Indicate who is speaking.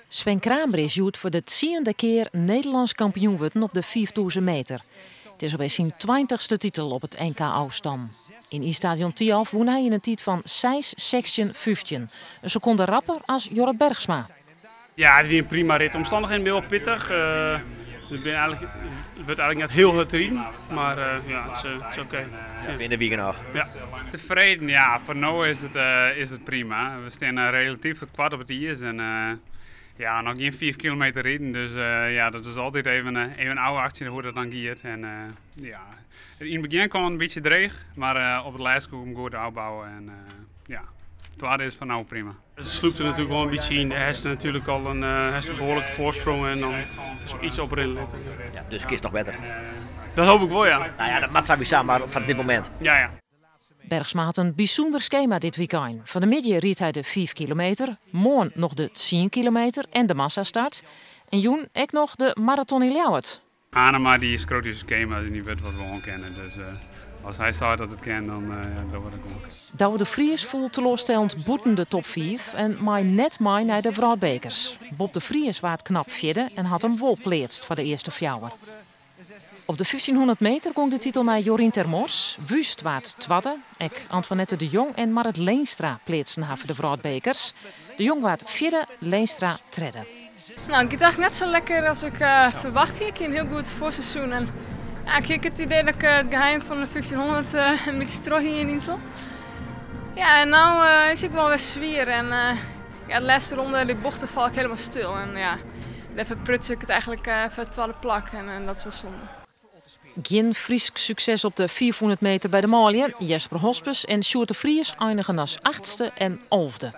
Speaker 1: Sven Kramer is voor de 10e keer Nederlands kampioen worden op de 5000 meter. Het is alweer zijn 20ste titel op het NK Oostam. In I-stadion Tialf won hij in een tijd van 6 section 15. Een seconde rapper als Jorrit Bergsma.
Speaker 2: Ja, het is een prima rit. De omstandigheden zijn heel pittig. Het wordt eigenlijk net heel hard erin, maar ja, het is oké.
Speaker 3: Ja, binnen wie nog?
Speaker 2: Ja.
Speaker 4: Tevreden, ja. Voor nu is het prima. We staan relatief kwart op het ijs en ja, nog geen 4 kilometer rijden. Dus ja, dat is altijd even een oude actie hoe dat dan gaat. En ja, in het begin kwam het een beetje dreig, maar op het laatste kon ik hem goed uitbouwen. En ja, het waarde is van nou prima.
Speaker 2: Het sloept er natuurlijk wel een beetje in. Hij heeft natuurlijk al een behoorlijke voorsprong en dan is er iets op erin letten.
Speaker 3: Ja, dus kies nog beter.
Speaker 2: Dat hoop ik wel, ja.
Speaker 3: Nou ja, dat maakt sowieso maar van dit moment.
Speaker 2: Ja, ja.
Speaker 1: Bergsma had een bijzonder schema dit weekend. Van de middag riet hij de 5 kilometer, morgen nog de 10 kilometer en de massastart. En joen ook nog de marathon in Ljouwert.
Speaker 4: Hanema die is groot schema, dus niet weet wat we gewoon kennen. Dus als hij zei dat het kan, dan wordt het goed.
Speaker 1: Douwe de Vries voelt teleurstellend boeten de top 5 en maai net naar de vrouwbekers. Bob de Vries waard knap vierde en had hem wol pleetst voor de eerste fjouwer. Op de 1500 meter ging de titel naar Jorien Termors. Wust waard tweede. Antoinette de Jong en Marit Leenstra pleetsten haar voor de vrouwbekers. De Jong waard vierde, Leenstra tredde.
Speaker 5: Nou, het gaat eigenlijk net zo lekker als ik verwacht hier. Ik heb een heel goed voorseizoen. En ja, ik heb het idee dat ik het geheim van de 1500 een beetje terug hier in Insel. Ja, en nu is ik wel weer zwier. En ja, de laatste ronde, die bochten val ik helemaal stil. En ja, even pruts ik het eigenlijk voor het tweede plak. En dat is wel zonde.
Speaker 1: Geen Fries succes op de 400 meter bij de Malje. Jesper Hospes en Sjoerd de Vries eindigen als 8e en 11e.